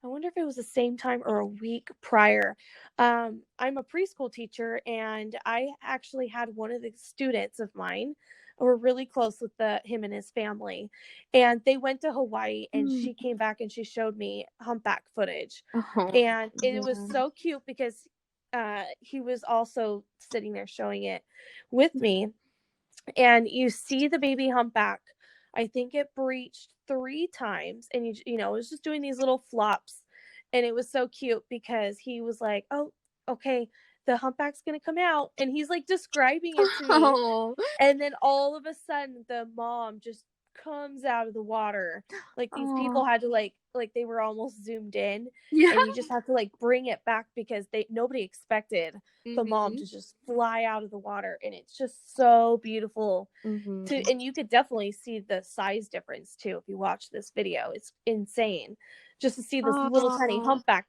wonder if it was the same time or a week prior. I'm a preschool teacher, and I actually had one of the students of mine. We're really close with him and his family, and they went to Hawaii, and she came back and she showed me humpback footage, and it was so cute because he was also sitting there showing it with me. And you see the baby humpback. I think it breached 3 times, and you know, it was just doing these little flops. And it was so cute because he was like, "Oh, okay, the humpback's gonna come out," and he's like describing it to me. Oh. And then all of a sudden the mom just comes out of the water. Like these people had to like they were almost zoomed in, Yeah. and you just have to like bring it back because nobody expected the mom to just fly out of the water. And it's just so beautiful and you could definitely see the size difference too if you watch this video. It's insane just to see this little tiny humpback,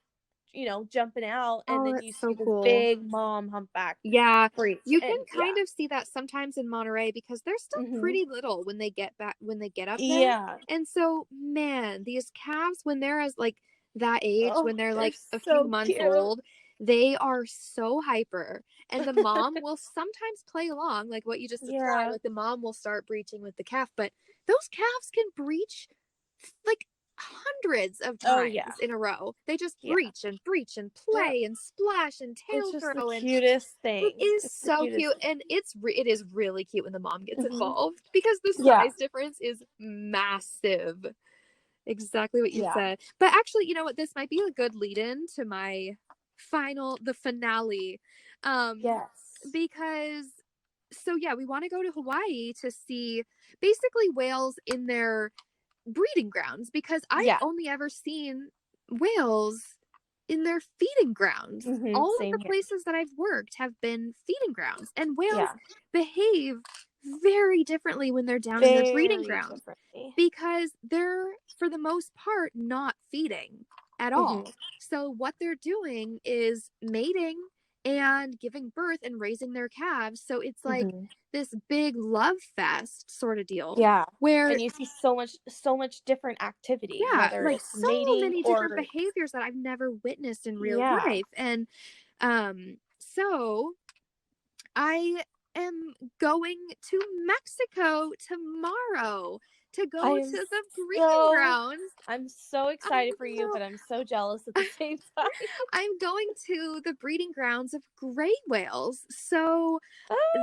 you know, jumping out, and then you That's so see this cool. big mom humpback. Yeah, breach. you can And kind of see that sometimes in Monterey because they're still pretty little when they get up there. Yeah. And so, man, these calves, when they're as like that age, when they're like a few so months cute. old, they are so hyper. And the mom will sometimes play along, like what you just described. Like the mom will start breaching with the calf, but those calves can breach like hundreds of times in a row. They just breach and play and splash and tail it's just throw. the cutest thing. It is so cute, and it is really cute when the mom gets involved because the size difference is massive. Exactly what you said. But actually, you know what? This might be a good lead-in to the finale. Yes. Because we want to go to Hawaii to see basically whales in their breeding grounds, because I've only ever seen whales in their feeding grounds. All of the places that I've worked have been feeding grounds, and whales behave very differently when they're down in their breeding grounds because they're, for the most part, not feeding at all. So what they're doing is mating and giving birth and raising their calves. So it's like this big love fest sort of deal. Yeah. Where and you see so much different activity. Whether like it's so mating many or different behaviors that I've never witnessed in real life. And so I am going to Mexico tomorrow to go to the breeding grounds. I'm so excited for you, but I'm so jealous at the same time. I'm going to the breeding grounds of gray whales. So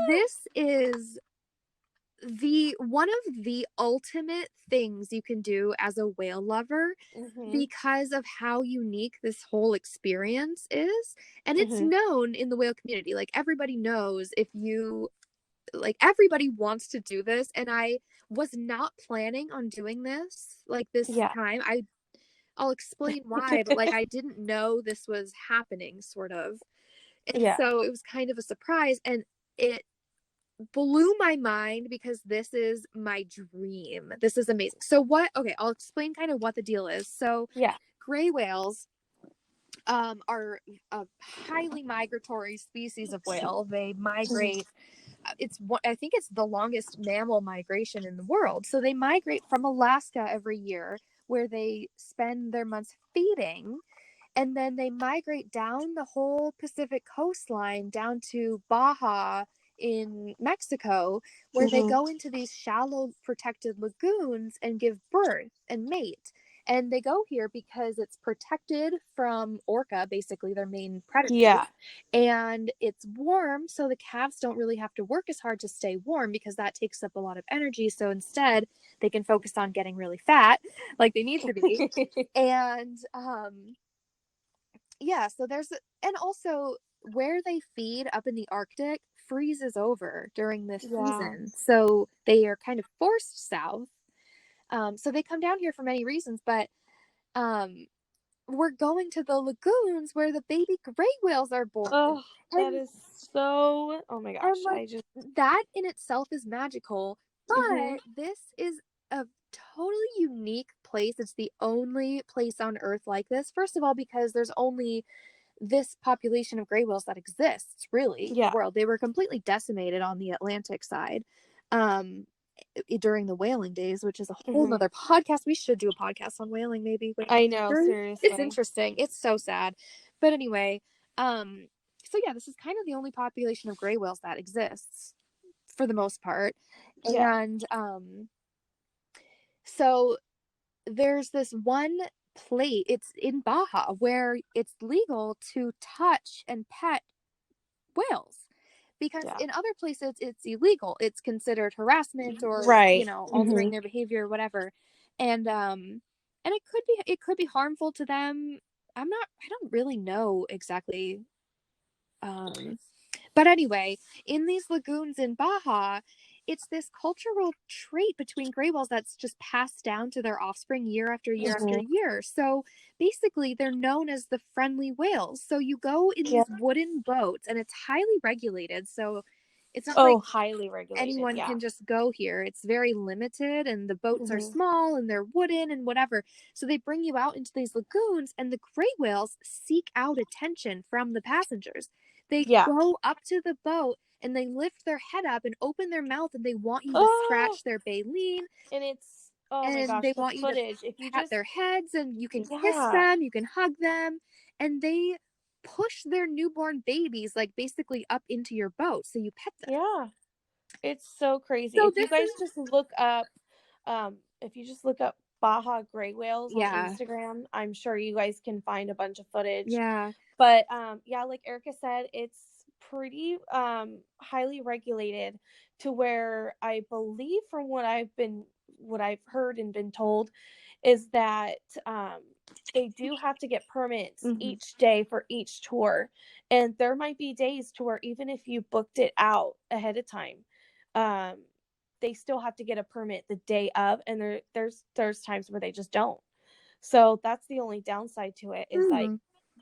this is one of the ultimate things you can do as a whale lover because of how unique this whole experience is. And it's known in the whale community. Like everybody knows, everybody wants to do this. And I was not planning on doing this this time. I'll explain why, but I didn't know this was happening, sort of. And so it was kind of a surprise, and it blew my mind because this is my dream. This is amazing. So I'll explain kind of what the deal is. So gray whales are a highly migratory species of whale. They migrate. I think it's the longest mammal migration in the world. So they migrate from Alaska every year, where they spend their months feeding, and then they migrate down the whole Pacific coastline down to Baja in Mexico, where they go into these shallow protected lagoons and give birth and mate. And they go here because it's protected from orca, basically their main predator. And it's warm, so the calves don't really have to work as hard to stay warm because that takes up a lot of energy. So instead, they can focus on getting really fat like they need to be. And so and also where they feed up in the Arctic freezes over during this season. So they are kind of forced south. So they come down here for many reasons, but we're going to the lagoons where the baby gray whales are born. Oh, that is so, oh my gosh. That in itself is magical, but this is a totally unique place. It's the only place on Earth like this. First of all, because there's only this population of gray whales that exists, really, in the world. They were completely decimated on the Atlantic side during the whaling days, which is a whole nother podcast. We should do a podcast on whaling, maybe. I know, seriously. It's interesting. It's so sad. But anyway, this is kind of the only population of gray whales that exists for the most part. And so there's this one place, it's in Baja, where it's legal to touch and pet whales. Because in other places it's illegal. It's considered harassment or, right. altering their behavior or whatever. And it could be harmful to them. I don't really know exactly. But anyway, in these lagoons in Baja, it's this cultural trait between gray whales that's just passed down to their offspring year after year after year. So basically, they're known as the friendly whales. So you go in these wooden boats, and it's highly regulated. So it's not like highly regulated. Anyone can just go here. It's very limited, and the boats are small and they're wooden and whatever. So they bring you out into these lagoons, and the gray whales seek out attention from the passengers. They go up to the boat and they lift their head up and open their mouth, and they want you to scratch their baleen. And it's my gosh, they want footage. You to pat their heads, and you can kiss them, you can hug them, and they push their newborn babies like basically up into your boat so you pet them. Yeah. It's so crazy. So if you guys just look up Baja gray whales on Instagram, I'm sure you guys can find a bunch of footage. Yeah. But like Erica said, it's pretty highly regulated to where I believe from what I've heard and been told is that they do have to get permits each day for each tour. And there might be days to where even if you booked it out ahead of time, they still have to get a permit the day of, and there's times where they just don't. So that's the only downside to it is like,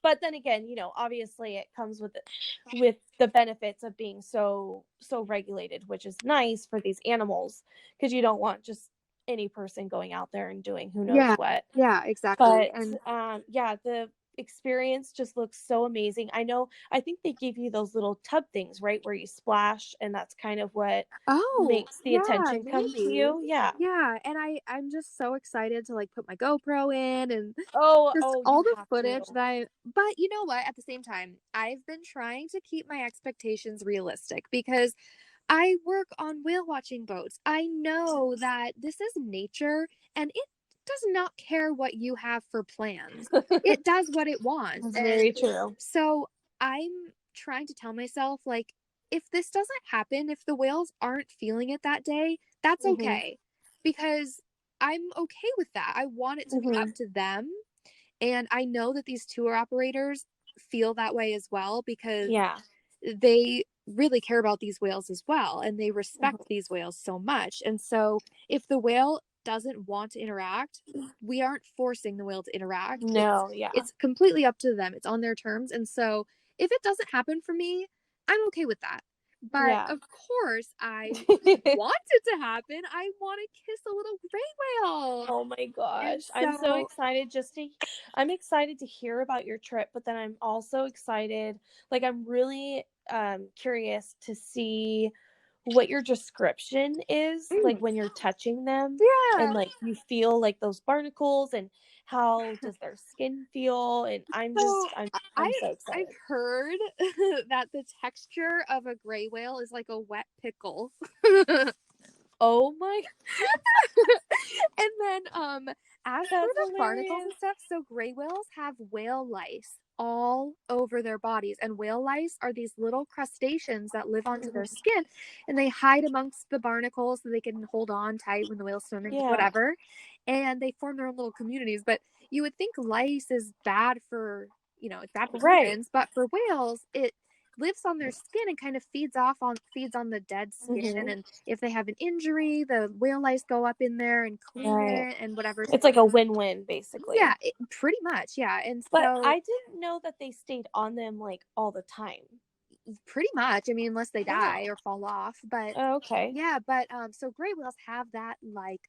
but then again, obviously it comes with the benefits of being so regulated, which is nice for these animals because you don't want just any person going out there and doing who knows what. Yeah, exactly. But the experience just looks so amazing. I think they give you those little tub things, right, where you splash, and that's kind of what makes the attention come to you. And I'm just so excited to like put my GoPro in and all the footage but you know what, at the same time I've been trying to keep my expectations realistic because I work on whale watching boats. I know that this is nature, and it does not care what you have for plans. It does what it wants. That's very true. So I'm trying to tell myself, like, if this doesn't happen, if the whales aren't feeling it that day, that's okay. Because I'm okay with that. I want it to be up to them. And I know that these tour operators feel that way as well because they really care about these whales as well, and they respect these whales so much. And so if the whale doesn't want to interact, we aren't forcing the whale to interact. It's completely up to them. It's on their terms. And so if it doesn't happen for me, I'm okay with that. But of course, I want it to happen. I want to kiss a little gray whale. Oh my gosh. I'm so excited I'm excited to hear about your trip, but then I'm also excited. Like, I'm really curious to see what your description is, like when you're touching them. And like you feel like those barnacles, and how does their skin feel? And I'm so excited. I've heard that the texture of a gray whale is like a wet pickle. Oh my And then as for the barnacles and stuff, so gray whales have whale lice all over their bodies, and whale lice are these little crustaceans that live onto their skin, and they hide amongst the barnacles so they can hold on tight when the whale's swimming, whatever, and they form their own little communities. But you would think lice is bad for it's bad for humans, but for whales it lives on their skin and kind of feeds on the dead skin. And if they have an injury, the whale lice go up in there and clean it and whatever. It's like a win-win, basically. Yeah, pretty much. Yeah. And but I didn't know that they stayed on them like all the time. Pretty much. I mean, unless they die or fall off. But so gray whales have that like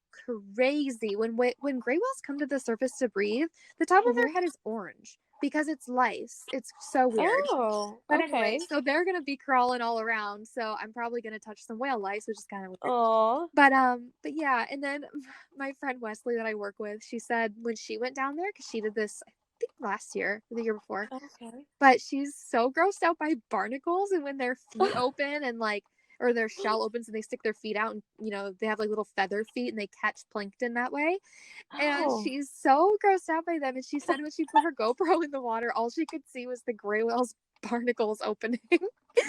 crazy. When gray whales come to the surface to breathe, the top of their head is orange because it's lice. It's so weird. But anyway, so they're gonna be crawling all around. So I'm probably gonna touch some whale lice, which is kind of weird. But yeah. And then my friend Wesley that I work with, she said when she went down there, because she did this last year or the year before, but she's so grossed out by barnacles and when their feet open and like or their shell opens and they stick their feet out, and they have like little feather feet and they catch plankton that way. And she's so grossed out by them. And she said when she put her GoPro in the water, all she could see was the gray whale's barnacles opening.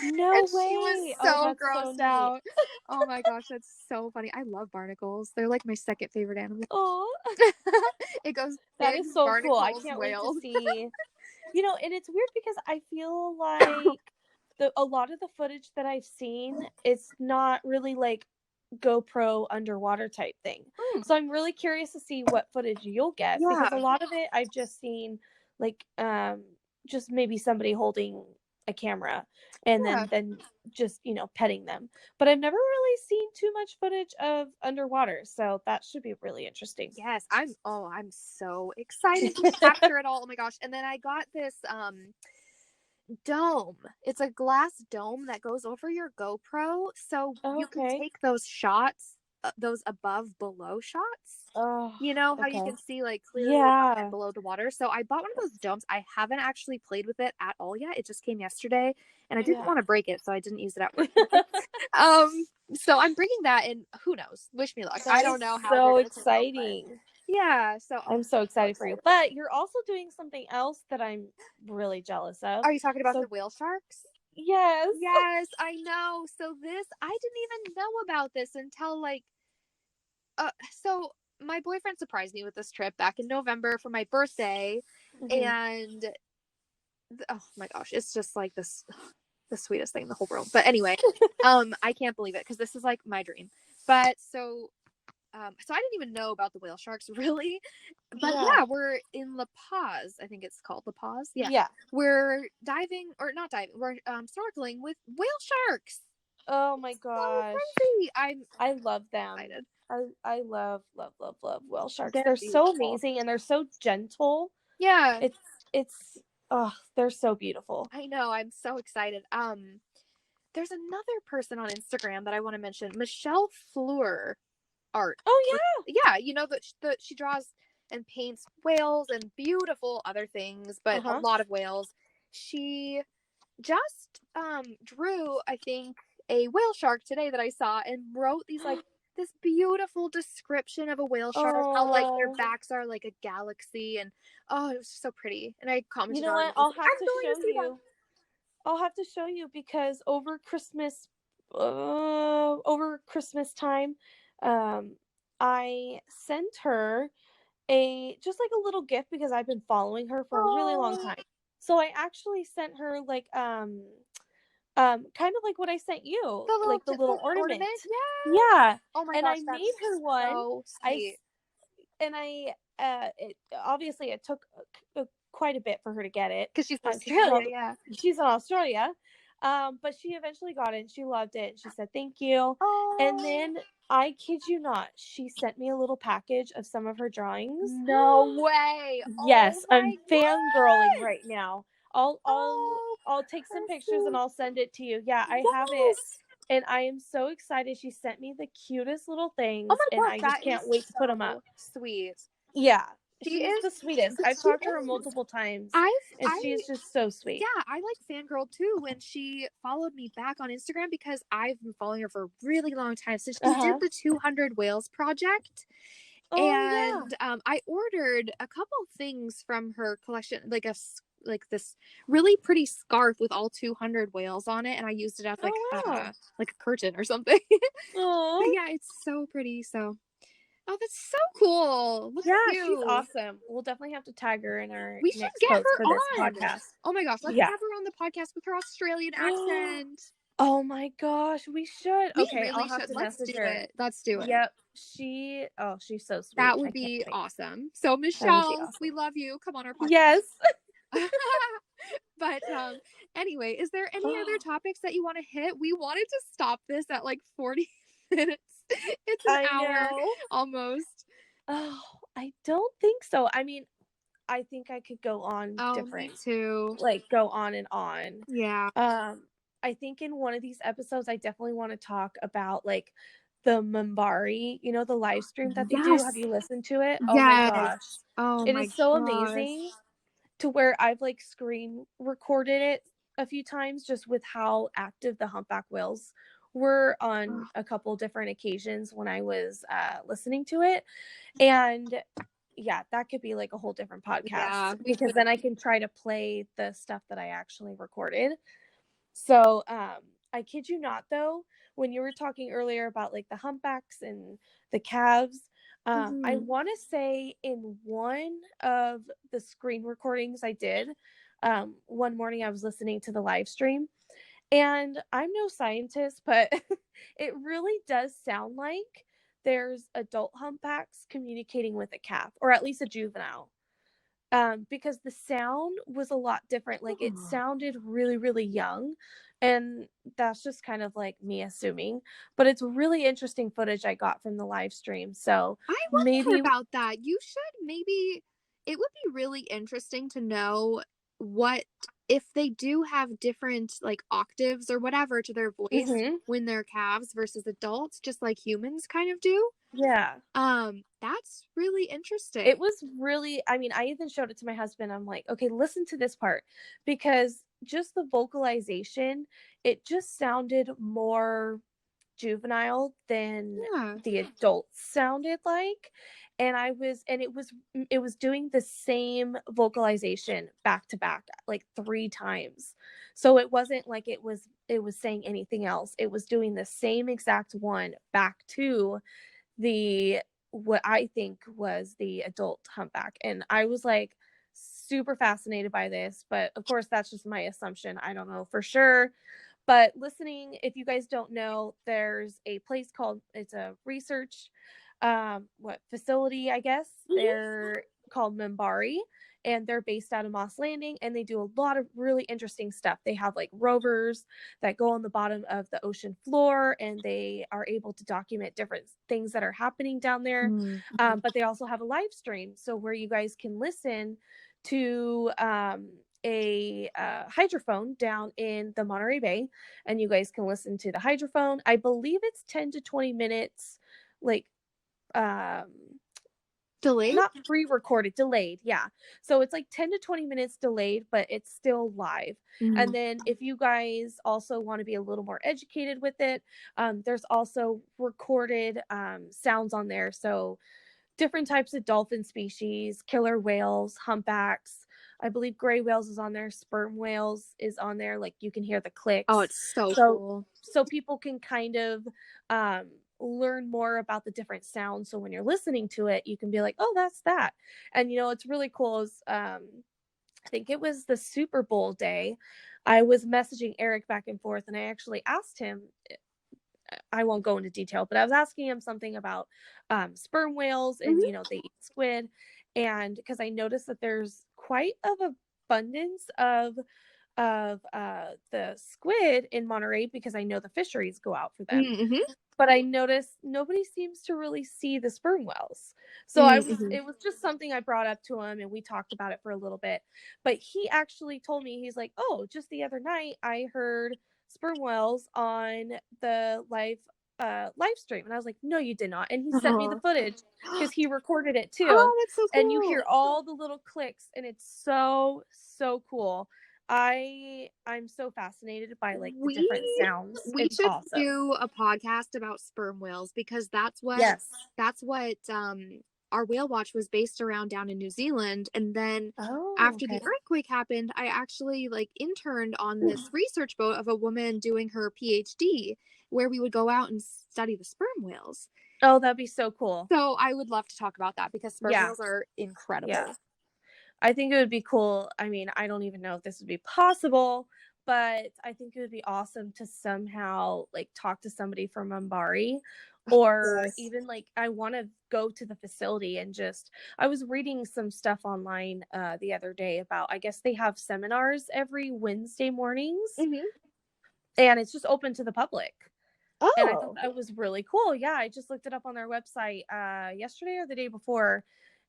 No and way. She was so grossed out. Oh my gosh, that's so funny. I love barnacles. They're like my second favorite animal. Oh, it goes. That is so cool. I can't wait to see. And it's weird because I feel like a lot of the footage that I've seen, it's not really like GoPro underwater type thing. So I'm really curious to see what footage you'll get, because a lot of it I've just seen like just maybe somebody holding a camera and then just petting them, but I've never really seen too much footage of underwater, so that should be really interesting. Yes, I'm so excited to capture it all. Oh my gosh. And then I got this dome. It's a glass dome that goes over your GoPro, so you can take those shots, those above below shots. How you can see like clearly and below the water. So I bought one of those domes. I haven't actually played with it at all yet. It just came yesterday, and I didn't want to break it, so I didn't use it at work. So I'm bringing that, and who knows? Wish me luck. I don't know how. So exciting. Yeah, so I'm so excited for you. But you're also doing something else that I'm really jealous of. Are you talking about the whale sharks? Yes. Yes, I know. So I didn't even know about this until so my boyfriend surprised me with this trip back in November for my birthday, and oh my gosh, it's just like this the sweetest thing in the whole world. But anyway, I can't believe it because this is like my dream. But so I didn't even know about the whale sharks really. But we're in La Paz. I think it's called La Paz. Yeah. We're diving, or not diving. We're snorkeling with whale sharks. Oh my gosh. So I love them. Excited. I love whale sharks. They're so amazing, and they're so gentle. Yeah. It's they're so beautiful. I know. I'm so excited. There's another person on Instagram that I want to mention, Michelle Fleur art. Oh yeah. That she draws and paints whales and beautiful other things, but a lot of whales. She just drew, I think, a whale shark today that I saw, and wrote these like this beautiful description of a whale shark, how like their backs are like a galaxy, and it was so pretty. And I commented you know what? I'll have to show you because over Christmas time, I sent her just like a little gift because I've been following her for a really long time. So I actually sent her like kind of like what I sent you, the little ornament. Yeah. Oh my gosh, I made her one. So sweet. Obviously it took quite a bit for her to get it because she's in Australia. She's in Australia. But she eventually got it and she loved it. And she said, thank you. And then I kid you not, she sent me a little package of some of her drawings. No way. Yes, I'm fangirling right now. I'll take some pictures and I'll send it to you. Yeah, I have it. And I am so excited. She sent me the cutest little things. Oh my gosh, and I just can't wait to put them up. Sweet. Yeah. She is the sweetest. I've talked to her multiple times. She's just so sweet. Yeah, I like fangirl too when she followed me back on Instagram, because I've been following her for a really long time. So she did the 200 Whales project. And I ordered a couple things from her collection, like this really pretty scarf with all 200 whales on it, and I used it as like a curtain or something. But yeah, it's so pretty. So that's so cool. Look at you. She's awesome. We'll definitely have to tag her in our we should get her for this podcast. Oh my gosh, let's have her on the podcast with her Australian accent. Oh my gosh, we should. I'll have to Let's message do her. it. Let's do it. Yep. She's so sweet. That would be awesome. So Michelle, we love you. Come on our podcast. Yes. But anyway, is there any other topics that you want to hit? We wanted to stop this at like 40 minutes. It's an hour almost. Oh, I don't think so. I mean, I think I could go on different me too. Like go on and on. Yeah. I think in one of these episodes I definitely want to talk about like the Minbari, the live stream that they do. Have you listened to it? Oh my gosh. Oh it is so amazing, to where I've like screen recorded it a few times just with how active the humpback whales were on a couple different occasions when I was listening to it. And yeah, that could be like a whole different podcast, because then I can try to play the stuff that I actually recorded. So I kid you not, though, when you were talking earlier about like the humpbacks and the calves, I want to say in one of the screen recordings I did, one morning I was listening to the live stream, and I'm no scientist, but it really does sound like there's adult humpbacks communicating with a calf, or at least a juvenile. Because the sound was a lot different. Like, it sounded really, really young. And that's just kind of like me assuming. But it's really interesting footage I got from the live stream. So I wonder about that. You should maybe, it would be really interesting to know what, if they do have different like octaves or whatever to their voice when they're calves versus adults, just like humans kind of do. Yeah. That's really interesting. It was really, I mean, I even showed it to my husband. I'm like, okay, listen to this part, because just the vocalization, it just sounded more juvenile than the adults sounded like. And it was doing the same vocalization back to back like 3 times. So it wasn't like it was saying anything else. It was doing the same exact one back to the what I think was the adult humpback. And I was like super fascinated by this, but of course that's just my assumption. I don't know for sure. But listening, if you guys don't know, there's a place called, it's a research facility, I guess. They're called Mimbari, and they're based out of Moss Landing, and they do a lot of really interesting stuff. They have like rovers that go on the bottom of the ocean floor, and they are able to document different things that are happening down there. But they also have a live stream, so where you guys can listen to a hydrophone down in the Monterey Bay, and you guys can listen to the hydrophone. I believe it's 10 to 20 minutes, like delayed, not pre-recorded, delayed. Yeah, so it's like 10 to 20 minutes delayed, but it's still live. And then if you guys also want to be a little more educated with it, there's also recorded sounds on there. So different types of dolphin species, killer whales, humpbacks, I believe gray whales is on there, sperm whales is on there. Like, you can hear the clicks. Oh, it's so cool. So people can kind of learn more about the different sounds. So when you're listening to it, you can be like, oh, that's that. And, you know, it's really cool is I think it was the Super Bowl day. I was messaging Eric back and forth, and I actually asked him, I won't go into detail, but I was asking him something about sperm whales, and, you know, they eat squid. And because I noticed that there's quite of abundance of the squid in Monterey, because I know the fisheries go out for them. But I noticed nobody seems to really see the sperm whales. So it was just something I brought up to him, and we talked about it for a little bit. But he actually told me, he's like, oh, just the other night I heard sperm whales on the live stream. And I was like, no, you did not. And he sent me the footage, because he recorded it too. Oh, that's so cool. And you hear all the little clicks, and it's so cool. I'm so fascinated by like the different sounds. We it's should awesome. do a podcast about sperm whales, because that's what our whale watch was based around down in New Zealand. And then after the earthquake happened, I actually like interned on this research boat of a woman doing her PhD, where we would go out and study the sperm whales. Oh, that'd be so cool. So I would love to talk about that, because sperm whales are incredible. Yeah. I think it would be cool. I mean, I don't even know if this would be possible, but I think it would be awesome to somehow like talk to somebody from Mimbari, or even like I want to go to the facility and I was reading some stuff online the other day about, I guess they have seminars every Wednesday mornings, and it's just open to the public. And I thought that was really cool. Yeah, I just looked it up on their website yesterday or the day before.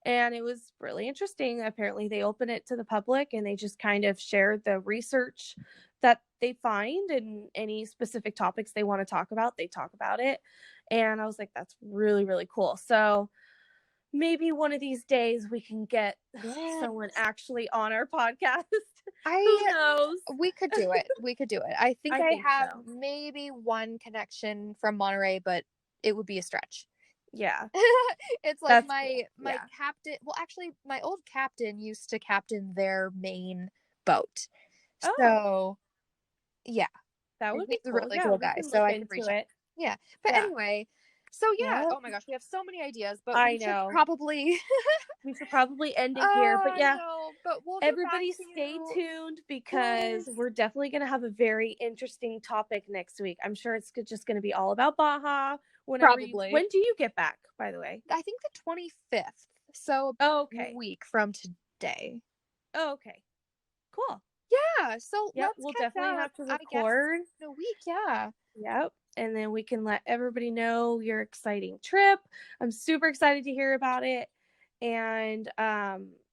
And it was really interesting. Apparently they open it to the public, and they just kind of share the research that they find, and any specific topics they want to talk about, they talk about it. And I was like, that's really, really cool. So maybe one of these days we can get someone actually on our podcast. Who knows? We could do it. We could do it. I think I have so. maybe one connection from Monterey, but it would be a stretch. Yeah. It's like my captain. Well, actually, my old captain used to captain their main boat. Oh. So, yeah. That would be cool. A really cool guy. So I could reach out. Yeah. But anyway, so yeah. Oh my gosh, we have so many ideas, but we should probably end it here. But yeah, but we'll everybody stay tuned because we're definitely going to have a very interesting topic next week. I'm sure it's just going to be all about Baja. When do you get back, by the way? I think the 25th. So a week from today. Oh, okay. Cool. Yeah. So we'll definitely have to record in a week. Yeah. Yep. And then we can let everybody know your exciting trip. I'm super excited to hear about it. And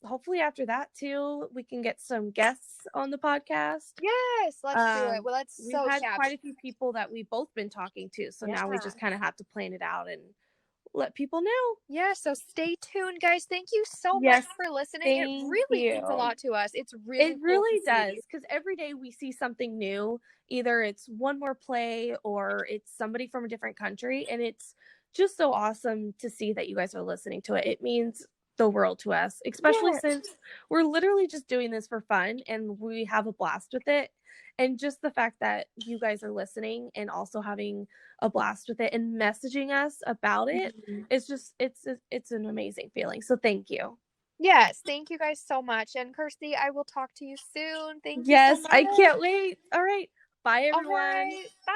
hopefully after that too, we can get some guests on the podcast. Yes, let's do it. Well, we've had quite a few people that we've both been talking to. So now we just kind of have to plan it out and let people know. Yeah, so stay tuned, guys. Thank you so much for listening. It really means a lot to us. It really does, because every day we see something new. Either it's one more play or it's somebody from a different country, and it's just so awesome to see that you guys are listening to it. It means the world to us, especially since we're literally just doing this for fun and we have a blast with it. And just the fact that you guys are listening and also having a blast with it and messaging us about it, it's just, it's an amazing feeling. So thank you. Yes, thank you guys so much. And Kirstie, I will talk to you soon. Thank you so much. Yes, I can't wait. All right. Bye, everyone. All right. Bye.